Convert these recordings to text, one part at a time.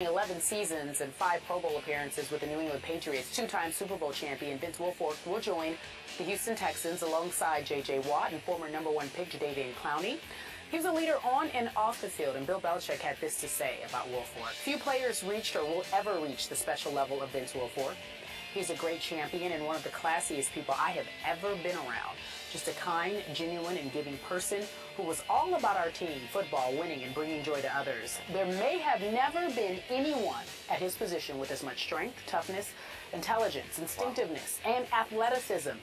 11 seasons and 5 Pro Bowl appearances with the New England Patriots, two-time Super Bowl champion Vince Wilfork will join the Houston Texans alongside J.J. Watt and former #1 pick Jadeveon Clowney. He was a leader on and off the field, and Bill Belichick had this to say about Wilfork. Few players reached or will ever reach the special level of Vince Wilfork. He's a great champion and one of the classiest people I have ever been around. Just a kind, genuine, and giving person who was all about our team, football, winning, and bringing joy to others. There may have never been anyone at his position with as much strength, toughness, intelligence, instinctiveness, and athleticism.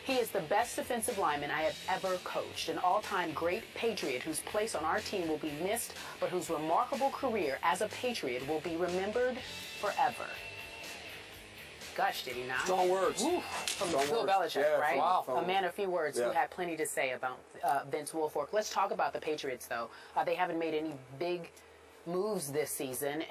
He is the best defensive lineman I have ever coached, an all-time great Patriot whose place on our team will be missed, but whose remarkable career as a Patriot will be remembered forever. Gosh, did he not? Strong words. From Bill Belichick, yeah, right? Wow. A man of few words who had plenty to say about Vince Wilfork. Let's talk about the Patriots, though. They haven't made any big moves this season,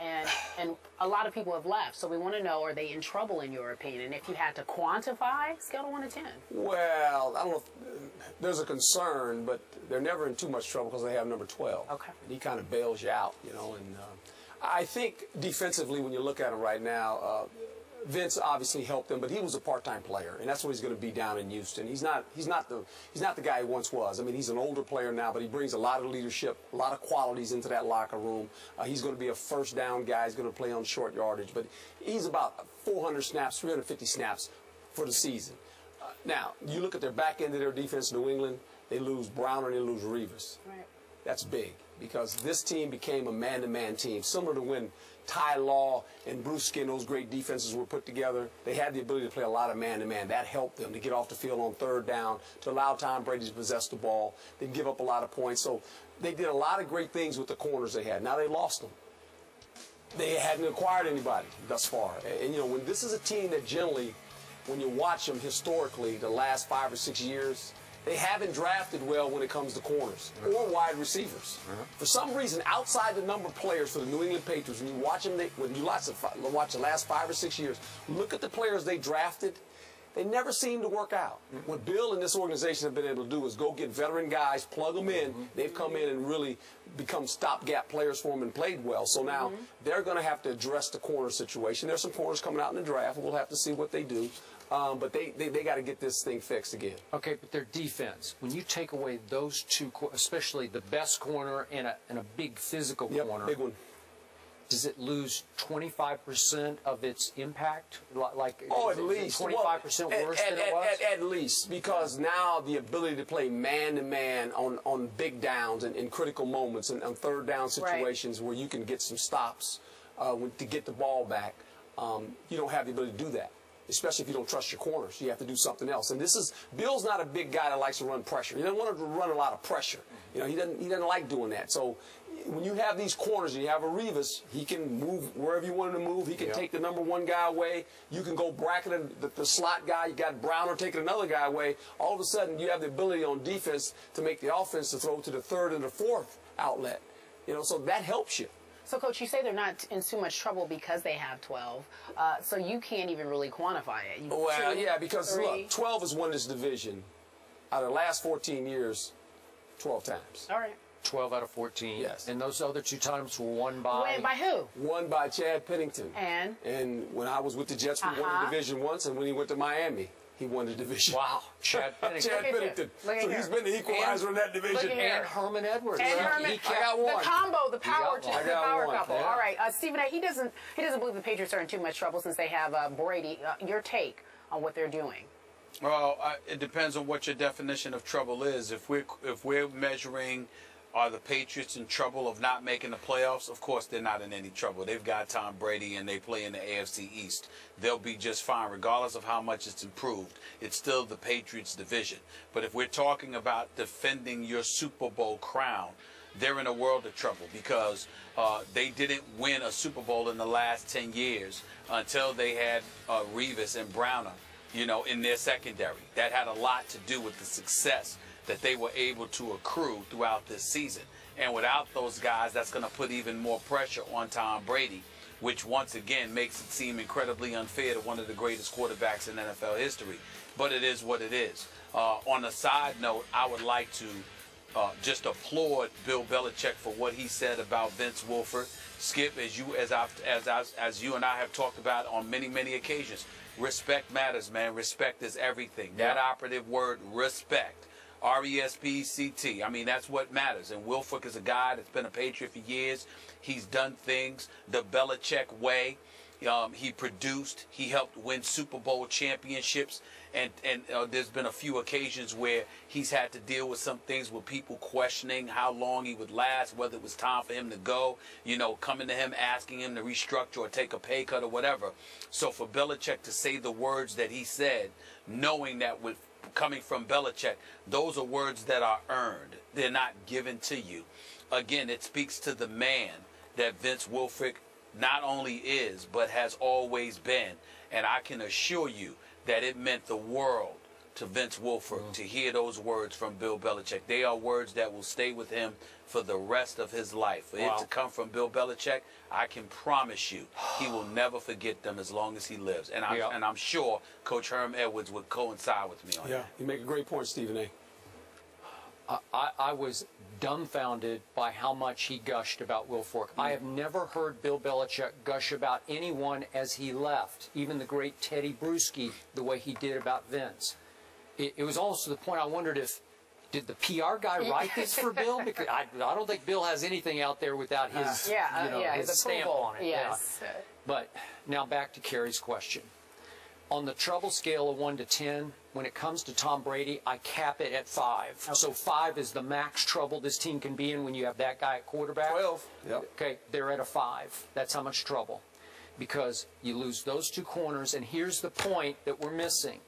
and a lot of people have left. So we want to know, are they in trouble, in your opinion? And if you had to quantify, scale of 1 to 10. Well, I don't know if there's a concern, but they're never in too much trouble because they have number 12. Okay. And he kind of bails you out, you know. And I think defensively, when you look at him right now, Vince obviously helped him, but he was a part-time player, and that's what he's going to be down in Houston. He's not the guy he once was. I mean, he's an older player now, but he brings a lot of leadership, a lot of qualities into that locker room. He's going to be a first-down guy. He's going to play on short yardage, but he's about 400 snaps, 350 snaps for the season. Now, you look at their back end of their defense, New England, they lose Browner and they lose Revis. Right. That's big because this team became a man-to-man team, similar to when Ty Law and Bruce Skin, those great defenses were put together. They had the ability to play a lot of man-to-man. That helped them to get off the field on third down, to allow Tom Brady to possess the ball. They give up a lot of points. So they did a lot of great things with the corners they had. Now they lost them. They hadn't acquired anybody thus far. And you know, when this is a team that generally, when you watch them historically, the last 5 or 6 years, they haven't drafted well when it comes to corners or wide receivers. For some reason, outside the number of players for the New England Patriots, when you watch them, when you watch the last 5 or 6 years, look at the players they drafted. They never seem to work out. What Bill and this organization have been able to do is go get veteran guys, plug them in. They've come in and really become stopgap players for them and played well. So now they're going to have to address the corner situation. There's some corners coming out in the draft. We'll have to see what they do. But they got to get this thing fixed again. Okay, but their defense, when you take away those two, especially the best corner and a big physical corner, big one. Does it lose 25% of its impact? Like, at least 25% worse than it was? At least, because now the ability to play man-to-man on big downs and in critical moments and on third down situations where you can get some stops to get the ball back, you don't have the ability to do that. Especially if you don't trust your corners. You have to do something else. And Bill's not a big guy that likes to run pressure. He doesn't want to run a lot of pressure. You know, he doesn't like doing that. So when you have these corners and you have a Revis, he can move wherever you want him to move. He can take the #1 guy away. You can go bracket the slot guy. You got Browner taking another guy away. All of a sudden, you have the ability on defense to make the offense to throw to the third and the fourth outlet. You know, so that helps you. So, Coach, you say they're not in too much trouble because they have 12. So you can't even really quantify it. Well, yeah, because, look, 12 has won this division out of the last 14 years 12 times. All right. 12 out of 14. Yes. And those other 2 times were won by? By who? Won by Chad Pennington. And when I was with the Jets, we won the division once, and when he went to Miami, he won the division. Wow. Chad Pennington. Chad Pennington. So he's been the equalizer in that division. And Herman Edwards. And Herman, I got one. The combo, the power couple. Yeah. All right. Stephen A., he doesn't believe the Patriots are in too much trouble since they have Brady. Your take on what they're doing? Well, it depends on what your definition of trouble is. If we're measuring, are the Patriots in trouble of not making the playoffs? Of course, they're not in any trouble. They've got Tom Brady, and they play in the AFC East. They'll be just fine, regardless of how much it's improved. It's still the Patriots' division. But if we're talking about defending your Super Bowl crown, they're in a world of trouble because they didn't win a Super Bowl in the last 10 years until they had Revis and Browner, you know, in their secondary. That had a lot to do with the success that they were able to accrue throughout this season. And without those guys, that's going to put even more pressure on Tom Brady, which once again makes it seem incredibly unfair to one of the greatest quarterbacks in NFL history. But it is what it is. On a side note, I would like to just applaud Bill Belichick for what he said about Vince Wilfork. Skip, as you and I have talked about on many occasions, respect matters, man. Respect is everything. That operative word, respect. R-E-S-P-C-T. I mean, that's what matters. And Wilfork is a guy that's been a Patriot for years. He's done things the Belichick way. He produced. He helped win Super Bowl championships. And there's been a few occasions where he's had to deal with some things with people questioning how long he would last, whether it was time for him to go, coming to him, asking him to restructure or take a pay cut or whatever. So for Belichick to say the words that he said, knowing that coming from Belichick, those are words that are earned. They're not given to you. Again, it speaks to the man that Vince Wilfork not only is, but has always been. And I can assure you that it meant the world to Vince Wilfork to hear those words from Bill Belichick. They are words that will stay with him for the rest of his life. For it to come from Bill Belichick, I can promise you he will never forget them as long as he lives. And I'm sure Coach Herm Edwards would coincide with me on that. You make a great point, Stephen A. I was dumbfounded by how much he gushed about Wilfork. I have never heard Bill Belichick gush about anyone as he left, even the great Teddy Bruschi, the way he did about Vince. It was almost to the point I wondered did the PR guy write this for Bill? Because I don't think Bill has anything out there without his, his stamp on it. Yes. Yeah. But now back to Kerry's question. On the trouble scale of 1 to 10, when it comes to Tom Brady, I cap it at 5. Okay. So 5 is the max trouble this team can be in when you have that guy at quarterback. 12. Yep. Okay, they're at a 5. That's how much trouble. Because you lose those two corners, and here's the point that we're missing.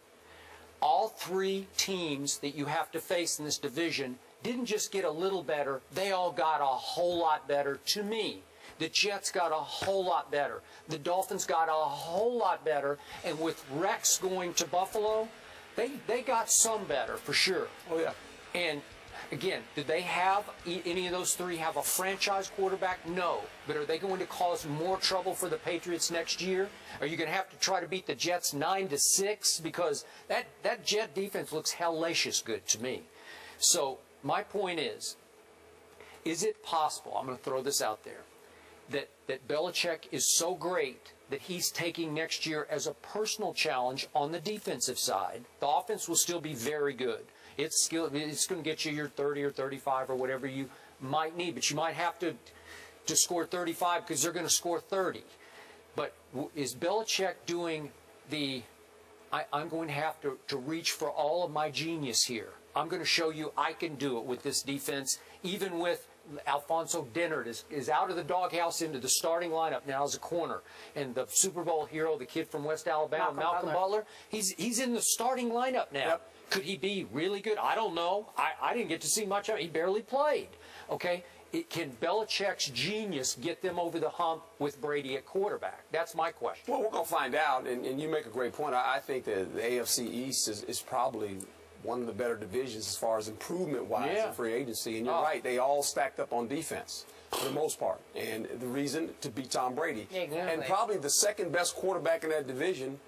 All 3 teams that you have to face in this division didn't just get a little better, they all got a whole lot better to me. The Jets got a whole lot better. The Dolphins got a whole lot better. And with Rex going to Buffalo, they got some better for sure. Oh, yeah. And again, did they have, any of those 3 have a franchise quarterback? No. But are they going to cause more trouble for the Patriots next year? Are you going to have to try to beat the Jets 9-6? Because that Jet defense looks hellacious good to me. So my point is it possible, I'm going to throw this out there, that Belichick is so great that he's taking next year as a personal challenge on the defensive side? The offense will still be very good. It's going to get you your 30 or 35 or whatever you might need, but you might have to score 35 because they're going to score 30. But is Belichick doing I'm going to have to reach for all of my genius here. I'm going to show you I can do it with this defense, even with Alfonso Dennard is out of the doghouse into the starting lineup now as a corner. And the Super Bowl hero, the kid from West Alabama, Malcolm Butler, he's in the starting lineup now. Yep. Could he be really good? I don't know. I didn't get to see much of it. He barely played. Okay? Can Belichick's genius get them over the hump with Brady at quarterback? That's my question. Well, we're going to find out, and you make a great point. I think that the AFC East is probably one of the better divisions as far as improvement-wise in free agency. And you're right, they all stacked up on defense for the most part. And the reason to beat Tom Brady. Exactly. And probably the second best quarterback in that division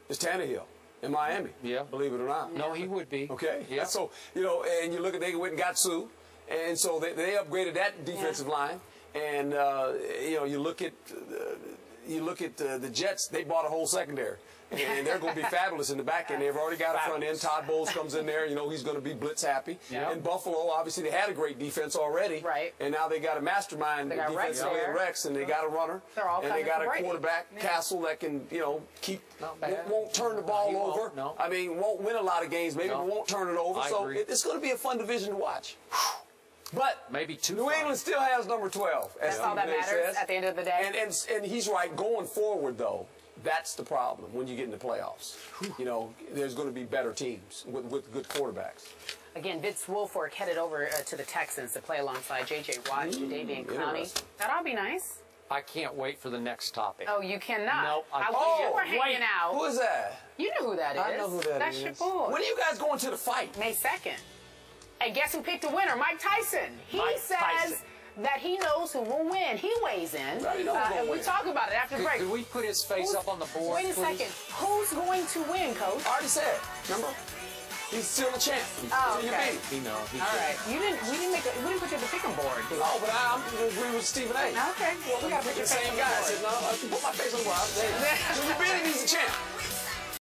is Tannehill in Miami. Yeah. Believe it or not. No, he would be. Okay. Yeah. So, and you look at, they went and got Sue. And so they upgraded that defensive line. And, you look at the Jets, they bought a whole secondary. And they're going to be fabulous in the back end. They've already got a front end. Todd Bowles comes in there. He's going to be blitz happy. Yep. And Buffalo, obviously, they had a great defense already. Right. And now they got a mastermind defense in Rex, and they got a runner. And they got a quarterback, Castle, that can, won't turn the ball over. No. I mean, won't win a lot of games, maybe, but won't turn it over. So it's going to be a fun division to watch. But maybe New England still has number 12. That's all that matters at the end of the day. And he's right. Going forward, though, that's the problem when you get into playoffs. There's going to be better teams with good quarterbacks. Again, Vince Wilfork headed over to the Texans to play alongside J.J. Watt and Jadeveon Clowney. That ought to be nice. I can't wait for the next topic. Oh, you cannot? Nope. You were hanging out. Who is that? You know who that is. I know who that is. That's your boy. When are you guys going to the fight? May 2nd. And guess who picked the winner? Mike Tyson. He says that he knows who will win. He weighs in. And we talk about it after the break. Could we put his face up on the board, Wait a second. Who's going to win, Coach? I already said. Remember? He's still a champ. Oh, You okay. beat him. You know, All right. We didn't put you at the pick'em board, did we? Oh, but I'm agree with Stephen A. Okay. Well, we got to put The your face same on the guy. I board. said, no, put my face on the board. When you beat him, he's a champ.